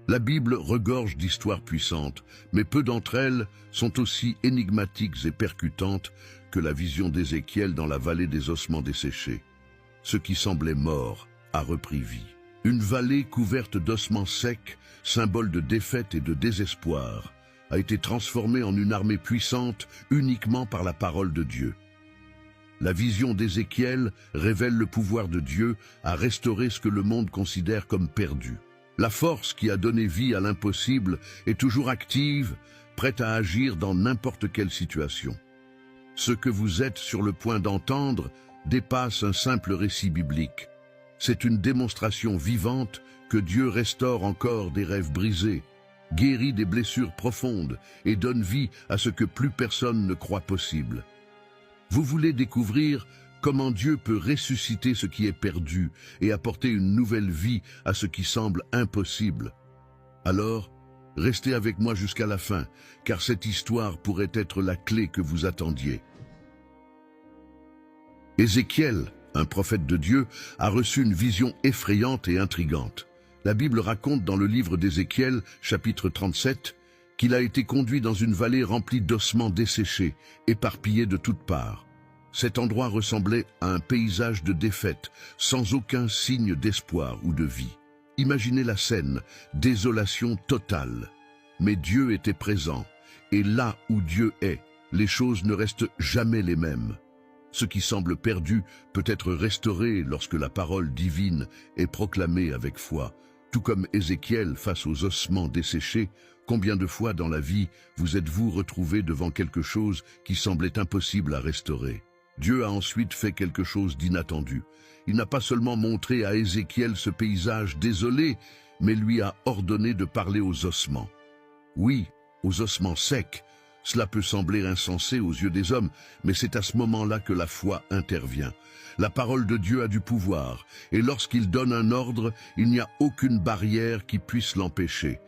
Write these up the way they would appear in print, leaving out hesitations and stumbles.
La Bible regorge d'histoires puissantes, mais peu d'entre elles sont aussi énigmatiques et percutantes que la vision d'Ézéchiel dans la vallée des ossements desséchés. Ce qui semblait mort a repris vie. Une vallée couverte d'ossements secs, symbole de défaite et de désespoir, a été transformée en une armée puissante uniquement par la parole de Dieu. La vision d'Ézéchiel révèle le pouvoir de Dieu à restaurer ce que le monde considère comme perdu. La force qui a donné vie à l'impossible est toujours active, prête à agir dans n'importe quelle situation. Ce que vous êtes sur le point d'entendre dépasse un simple récit biblique. C'est une démonstration vivante que Dieu restaure encore des rêves brisés, guérit des blessures profondes et donne vie à ce que plus personne ne croit possible. Vous voulez découvrir comment Dieu peut ressusciter ce qui est perdu et apporter une nouvelle vie à ce qui semble impossible. Alors, restez avec moi jusqu'à la fin, car cette histoire pourrait être la clé que vous attendiez. Ézéchiel, un prophète de Dieu, a reçu une vision effrayante et intrigante. La Bible raconte dans le livre d'Ézéchiel, chapitre 37, qu'il a été conduit dans une vallée remplie d'ossements desséchés, éparpillés de toutes parts. Cet endroit ressemblait à un paysage de défaite, sans aucun signe d'espoir ou de vie. Imaginez la scène, désolation totale. Mais Dieu était présent, et là où Dieu est, les choses ne restent jamais les mêmes. Ce qui semble perdu peut être restauré lorsque la parole divine est proclamée avec foi. Tout comme Ézéchiel face aux ossements desséchés, combien de fois dans la vie vous êtes-vous retrouvé devant quelque chose qui semblait impossible à restaurer? Dieu a ensuite fait quelque chose d'inattendu. Il n'a pas seulement montré à Ézéchiel ce paysage désolé, mais lui a ordonné de parler aux ossements. Oui, aux ossements secs. Cela peut sembler insensé aux yeux des hommes, mais c'est à ce moment-là que la foi intervient. La parole de Dieu a du pouvoir, et lorsqu'il donne un ordre, il n'y a aucune barrière qui puisse l'empêcher.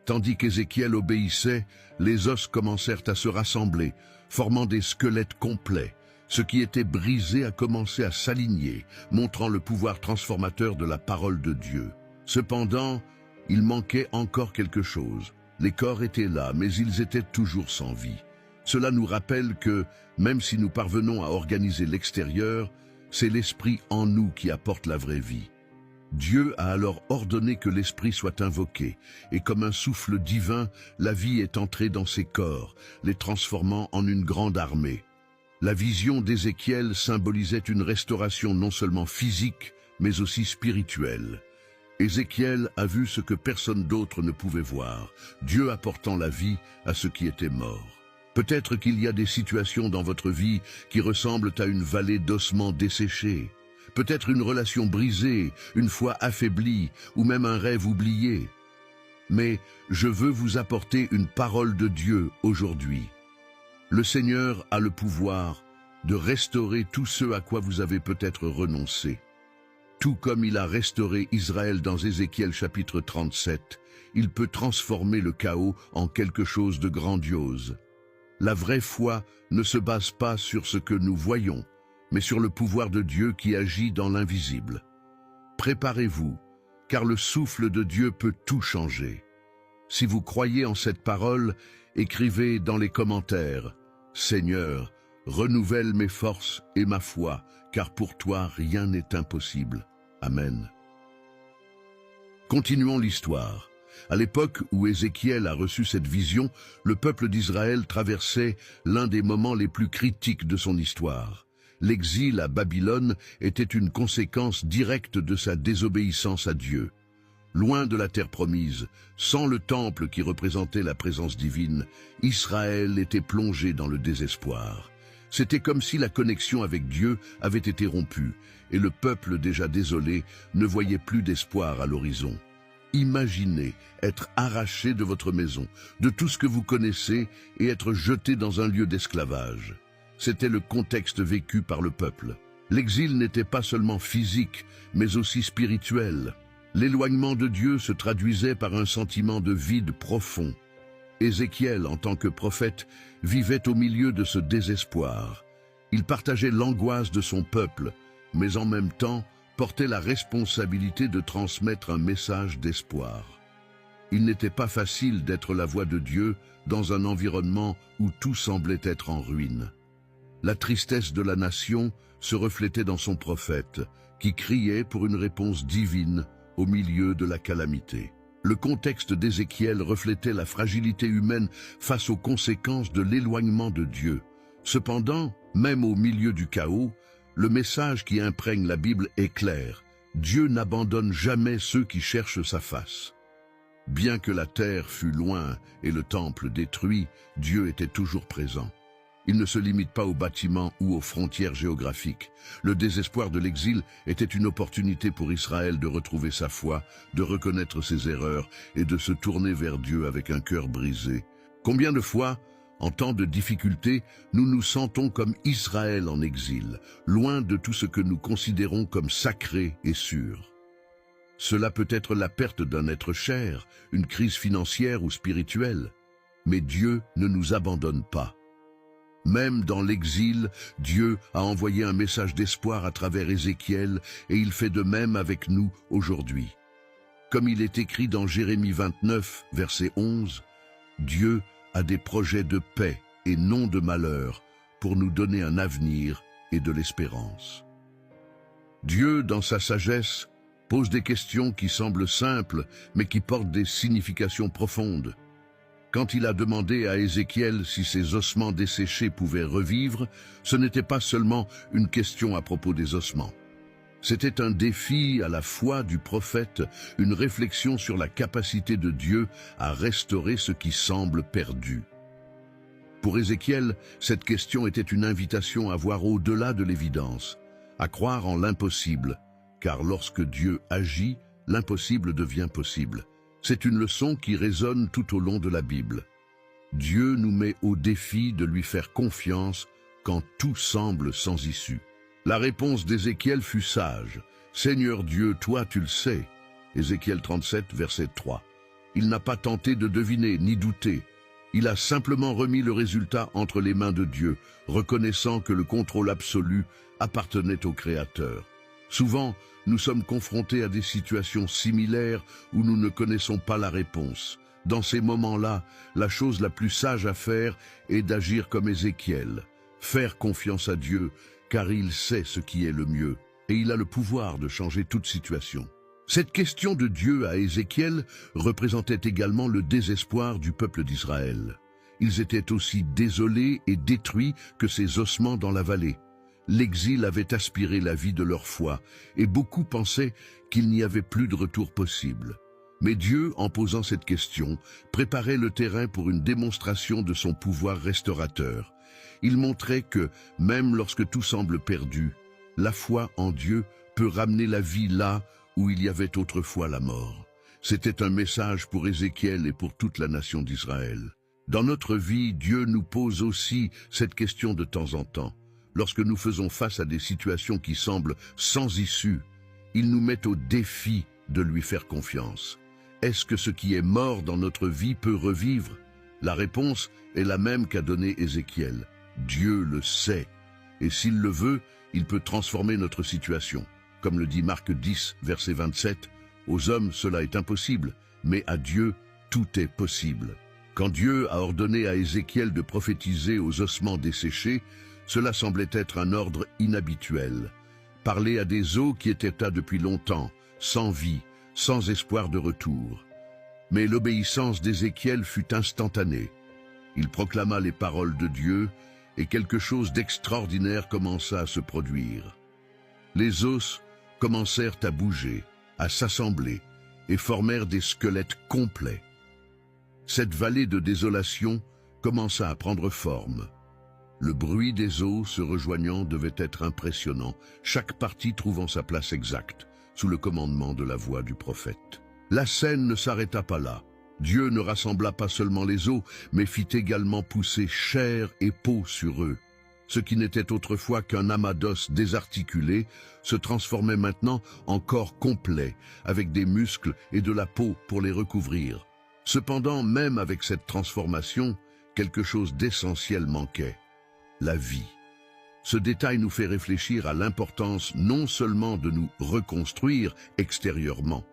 Tandis qu'Ézéchiel obéissait, les os commencèrent à se rassembler, formant des squelettes complets. Ce qui était brisé a commencé à s'aligner, montrant le pouvoir transformateur de la parole de Dieu. Cependant, il manquait encore quelque chose. Les corps étaient là, mais ils étaient toujours sans vie. Cela nous rappelle que, même si nous parvenons à organiser l'extérieur, c'est l'esprit en nous qui apporte la vraie vie. Dieu a alors ordonné que l'esprit soit invoqué, et comme un souffle divin, la vie est entrée dans ces corps, les transformant en une grande armée. La vision d'Ézéchiel symbolisait une restauration non seulement physique, mais aussi spirituelle. Ézéchiel a vu ce que personne d'autre ne pouvait voir, Dieu apportant la vie à ce qui était mort. Peut-être qu'il y a des situations dans votre vie qui ressemblent à une vallée d'ossements desséchés. Peut-être une relation brisée, une foi affaiblie, ou même un rêve oublié. Mais je veux vous apporter une parole de Dieu aujourd'hui. Le Seigneur a le pouvoir de restaurer tout ce à quoi vous avez peut-être renoncé. Tout comme il a restauré Israël dans Ézéchiel chapitre 37, il peut transformer le chaos en quelque chose de grandiose. La vraie foi ne se base pas sur ce que nous voyons, mais sur le pouvoir de Dieu qui agit dans l'invisible. Préparez-vous, car le souffle de Dieu peut tout changer. Si vous croyez en cette parole, écrivez dans les commentaires « Seigneur, renouvelle mes forces et ma foi, car pour toi rien n'est impossible. Amen. » Continuons l'histoire. À l'époque où Ézéchiel a reçu cette vision, le peuple d'Israël traversait l'un des moments les plus critiques de son histoire. L'exil à Babylone était une conséquence directe de sa désobéissance à Dieu. Loin de la terre promise, sans le temple qui représentait la présence divine, Israël était plongé dans le désespoir. C'était comme si la connexion avec Dieu avait été rompue, et le peuple déjà désolé ne voyait plus d'espoir à l'horizon. Imaginez être arraché de votre maison, de tout ce que vous connaissez, et être jeté dans un lieu d'esclavage. C'était le contexte vécu par le peuple. L'exil n'était pas seulement physique, mais aussi spirituel. L'éloignement de Dieu se traduisait par un sentiment de vide profond. Ézéchiel, en tant que prophète, vivait au milieu de ce désespoir. Il partageait l'angoisse de son peuple, mais en même temps portait la responsabilité de transmettre un message d'espoir. Il n'était pas facile d'être la voix de Dieu dans un environnement où tout semblait être en ruine. La tristesse de la nation se reflétait dans son prophète, qui criait pour une réponse divine au milieu de la calamité. Le contexte d'Ézéchiel reflétait la fragilité humaine face aux conséquences de l'éloignement de Dieu. Cependant, même au milieu du chaos, le message qui imprègne la Bible est clair. Dieu n'abandonne jamais ceux qui cherchent sa face. Bien que la terre fût loin et le temple détruit, Dieu était toujours présent. Il ne se limite pas aux bâtiments ou aux frontières géographiques. Le désespoir de l'exil était une opportunité pour Israël de retrouver sa foi, de reconnaître ses erreurs et de se tourner vers Dieu avec un cœur brisé. Combien de fois, en temps de difficulté, nous nous sentons comme Israël en exil, loin de tout ce que nous considérons comme sacré et sûr. Cela peut être la perte d'un être cher, une crise financière ou spirituelle. Mais Dieu ne nous abandonne pas. Même dans l'exil, Dieu a envoyé un message d'espoir à travers Ézéchiel et il fait de même avec nous aujourd'hui. Comme il est écrit dans Jérémie 29, verset 11, « Dieu a des projets de paix et non de malheur pour nous donner un avenir et de l'espérance. » Dieu, dans sa sagesse, pose des questions qui semblent simples mais qui portent des significations profondes. Quand il a demandé à Ézéchiel si ses ossements desséchés pouvaient revivre, ce n'était pas seulement une question à propos des ossements. C'était un défi à la foi du prophète, une réflexion sur la capacité de Dieu à restaurer ce qui semble perdu. Pour Ézéchiel, cette question était une invitation à voir au-delà de l'évidence, à croire en l'impossible, car lorsque Dieu agit, l'impossible devient possible. C'est une leçon qui résonne tout au long de la Bible. Dieu nous met au défi de lui faire confiance quand tout semble sans issue. La réponse d'Ézéchiel fut sage. « Seigneur Dieu, toi tu le sais. » Ézéchiel 37, verset 3. Il n'a pas tenté de deviner ni douter. Il a simplement remis le résultat entre les mains de Dieu, reconnaissant que le contrôle absolu appartenait au Créateur. Souvent, nous sommes confrontés à des situations similaires où nous ne connaissons pas la réponse. Dans ces moments-là, la chose la plus sage à faire est d'agir comme Ézéchiel, faire confiance à Dieu, car il sait ce qui est le mieux, et il a le pouvoir de changer toute situation. Cette question de Dieu à Ézéchiel représentait également le désespoir du peuple d'Israël. Ils étaient aussi désolés et détruits que ces ossements dans la vallée. L'exil avait aspiré la vie de leur foi, et beaucoup pensaient qu'il n'y avait plus de retour possible. Mais Dieu, en posant cette question, préparait le terrain pour une démonstration de son pouvoir restaurateur. Il montrait que, même lorsque tout semble perdu, la foi en Dieu peut ramener la vie là où il y avait autrefois la mort. C'était un message pour Ézéchiel et pour toute la nation d'Israël. Dans notre vie, Dieu nous pose aussi cette question de temps en temps. Lorsque nous faisons face à des situations qui semblent sans issue, il nous met au défi de lui faire confiance. Est-ce que ce qui est mort dans notre vie peut revivre? La réponse est la même qu'a donnée Ézéchiel. Dieu le sait, et s'il le veut, il peut transformer notre situation. Comme le dit Marc 10, verset 27, « Aux hommes cela est impossible, mais à Dieu tout est possible. » Quand Dieu a ordonné à Ézéchiel de prophétiser aux ossements desséchés, cela semblait être un ordre inhabituel. Parler à des os qui étaient là depuis longtemps, sans vie, sans espoir de retour. Mais l'obéissance d'Ézéchiel fut instantanée. Il proclama les paroles de Dieu et quelque chose d'extraordinaire commença à se produire. Les os commencèrent à bouger, à s'assembler et formèrent des squelettes complets. Cette vallée de désolation commença à prendre forme. Le bruit des os se rejoignant devait être impressionnant, chaque partie trouvant sa place exacte, sous le commandement de la voix du prophète. La scène ne s'arrêta pas là. Dieu ne rassembla pas seulement les os, mais fit également pousser chair et peau sur eux. Ce qui n'était autrefois qu'un amas d'os désarticulé se transformait maintenant en corps complet, avec des muscles et de la peau pour les recouvrir. Cependant, même avec cette transformation, quelque chose d'essentiel manquait. La vie. Ce détail nous fait réfléchir à l'importance non seulement de nous reconstruire extérieurement,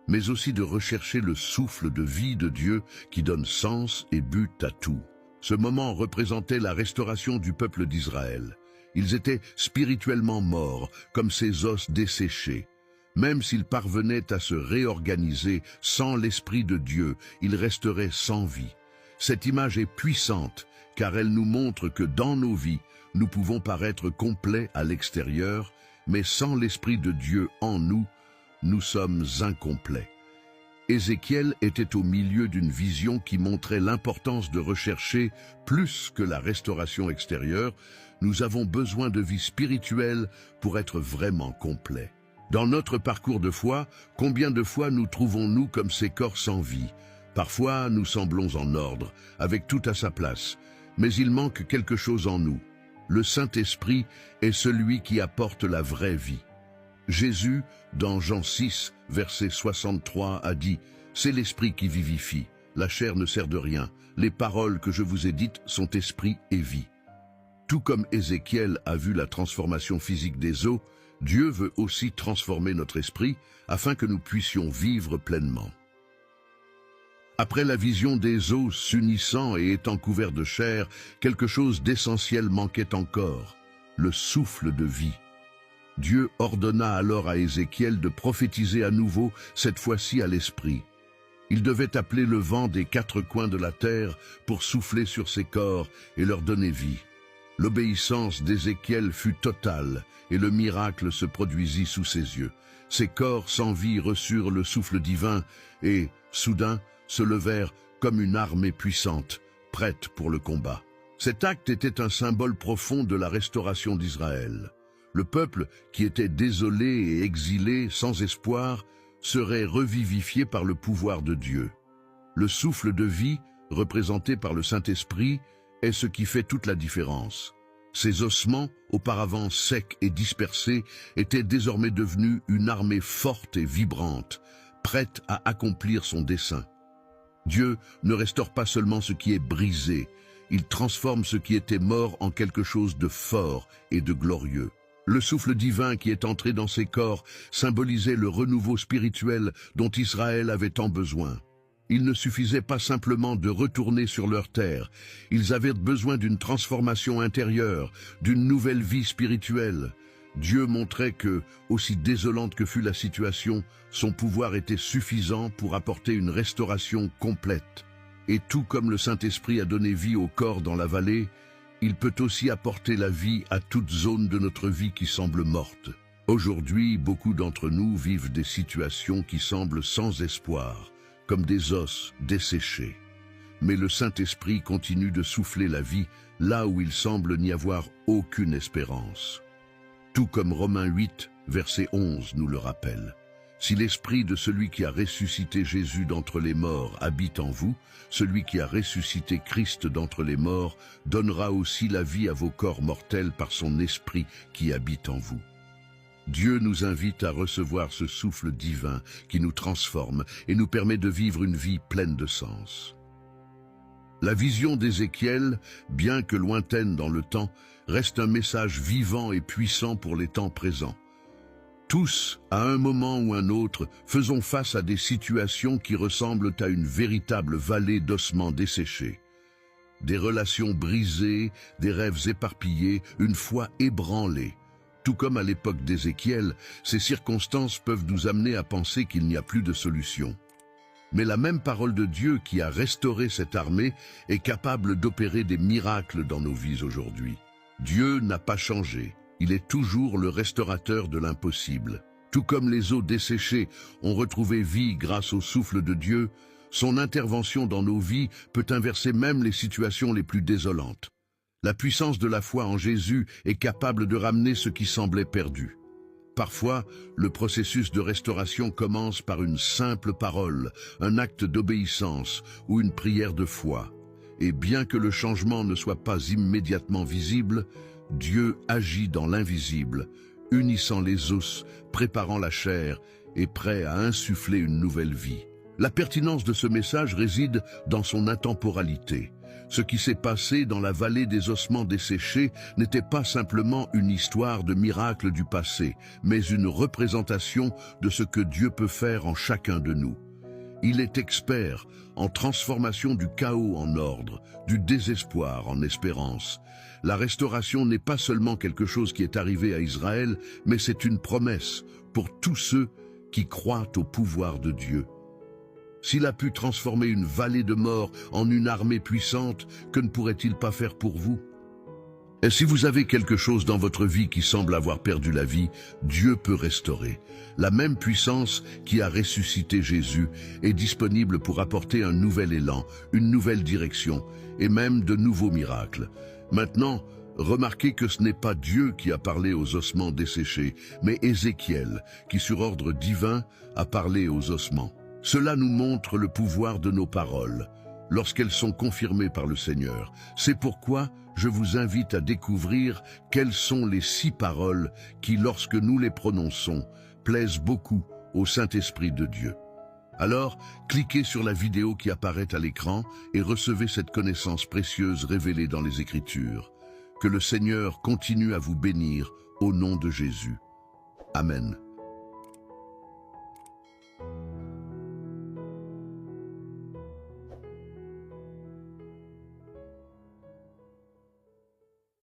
mais aussi de rechercher le souffle de vie de Dieu qui donne sens et but à tout. Ce moment représentait la restauration du peuple d'Israël. Ils étaient spirituellement morts, comme ces os desséchés. Même s'ils parvenaient à se réorganiser sans l'Esprit de Dieu, ils resteraient sans vie. Cette image est puissante, car elle nous montre que dans nos vies, nous pouvons paraître complets à l'extérieur, mais sans l'Esprit de Dieu en nous, nous sommes incomplets. Ézéchiel était au milieu d'une vision qui montrait l'importance de rechercher plus que la restauration extérieure. Nous avons besoin de vie spirituelle pour être vraiment complets. Dans notre parcours de foi, combien de fois nous trouvons-nous comme ces corps sans vie? Parfois, nous semblons en ordre, avec tout à sa place, mais il manque quelque chose en nous. Le Saint-Esprit est celui qui apporte la vraie vie. Jésus, dans Jean 6, verset 63, a dit « C'est l'Esprit qui vivifie, la chair ne sert de rien, les paroles que je vous ai dites sont esprit et vie. » Tout comme Ézéchiel a vu la transformation physique des os, Dieu veut aussi transformer notre esprit afin que nous puissions vivre pleinement. Après la vision des os s'unissant et étant couverts de chair, quelque chose d'essentiel manquait encore, le souffle de vie. Dieu ordonna alors à Ézéchiel de prophétiser à nouveau, cette fois-ci à l'esprit. Il devait appeler le vent des quatre coins de la terre pour souffler sur ces corps et leur donner vie. L'obéissance d'Ézéchiel fut totale et le miracle se produisit sous ses yeux. Ces corps sans vie reçurent le souffle divin et, soudain, se levèrent comme une armée puissante, prête pour le combat. Cet acte était un symbole profond de la restauration d'Israël. Le peuple, qui était désolé et exilé, sans espoir, serait revivifié par le pouvoir de Dieu. Le souffle de vie, représenté par le Saint-Esprit, est ce qui fait toute la différence. Ces ossements, auparavant secs et dispersés, étaient désormais devenus une armée forte et vibrante, prête à accomplir son dessein. Dieu ne restaure pas seulement ce qui est brisé, il transforme ce qui était mort en quelque chose de fort et de glorieux. Le souffle divin qui est entré dans ces corps symbolisait le renouveau spirituel dont Israël avait tant besoin. Il ne suffisait pas simplement de retourner sur leur terre, ils avaient besoin d'une transformation intérieure, d'une nouvelle vie spirituelle. Dieu montrait que, aussi désolante que fût la situation, son pouvoir était suffisant pour apporter une restauration complète. Et tout comme le Saint-Esprit a donné vie au corps dans la vallée, il peut aussi apporter la vie à toute zone de notre vie qui semble morte. Aujourd'hui, beaucoup d'entre nous vivent des situations qui semblent sans espoir, comme des os desséchés. Mais le Saint-Esprit continue de souffler la vie là où il semble n'y avoir aucune espérance. Tout comme Romains 8, verset 11 nous le rappelle. Si l'esprit de celui qui a ressuscité Jésus d'entre les morts habite en vous, celui qui a ressuscité Christ d'entre les morts donnera aussi la vie à vos corps mortels par son esprit qui habite en vous. Dieu nous invite à recevoir ce souffle divin qui nous transforme et nous permet de vivre une vie pleine de sens. La vision d'Ézéchiel, bien que lointaine dans le temps, reste un message vivant et puissant pour les temps présents. Tous, à un moment ou un autre, faisons face à des situations qui ressemblent à une véritable vallée d'ossements desséchés. Des relations brisées, des rêves éparpillés, une foi ébranlée. Tout comme à l'époque d'Ézéchiel, ces circonstances peuvent nous amener à penser qu'il n'y a plus de solution. Mais la même parole de Dieu qui a restauré cette armée est capable d'opérer des miracles dans nos vies aujourd'hui. Dieu n'a pas changé. Il est toujours le restaurateur de l'impossible. Tout comme les os desséchés ont retrouvé vie grâce au souffle de Dieu, son intervention dans nos vies peut inverser même les situations les plus désolantes. La puissance de la foi en Jésus est capable de ramener ce qui semblait perdu. Parfois, le processus de restauration commence par une simple parole, un acte d'obéissance ou une prière de foi. Et bien que le changement ne soit pas immédiatement visible, Dieu agit dans l'invisible, unissant les os, préparant la chair et prêt à insuffler une nouvelle vie. La pertinence de ce message réside dans son intemporalité. Ce qui s'est passé dans la vallée des ossements desséchés n'était pas simplement une histoire de miracle du passé, mais une représentation de ce que Dieu peut faire en chacun de nous. Il est expert en transformation du chaos en ordre, du désespoir en espérance. La restauration n'est pas seulement quelque chose qui est arrivé à Israël, mais c'est une promesse pour tous ceux qui croient au pouvoir de Dieu. S'il a pu transformer une vallée de mort en une armée puissante, que ne pourrait-il pas faire pour vous? Et si vous avez quelque chose dans votre vie qui semble avoir perdu la vie, Dieu peut restaurer. La même puissance qui a ressuscité Jésus est disponible pour apporter un nouvel élan, une nouvelle direction et même de nouveaux miracles. Maintenant, remarquez que ce n'est pas Dieu qui a parlé aux ossements desséchés, mais Ézéchiel, qui sur ordre divin a parlé aux ossements. Cela nous montre le pouvoir de nos paroles, lorsqu'elles sont confirmées par le Seigneur. C'est pourquoi je vous invite à découvrir quelles sont les 6 paroles qui, lorsque nous les prononçons, plaisent beaucoup au Saint-Esprit de Dieu. Alors, cliquez sur la vidéo qui apparaît à l'écran et recevez cette connaissance précieuse révélée dans les Écritures. Que le Seigneur continue à vous bénir au nom de Jésus. Amen.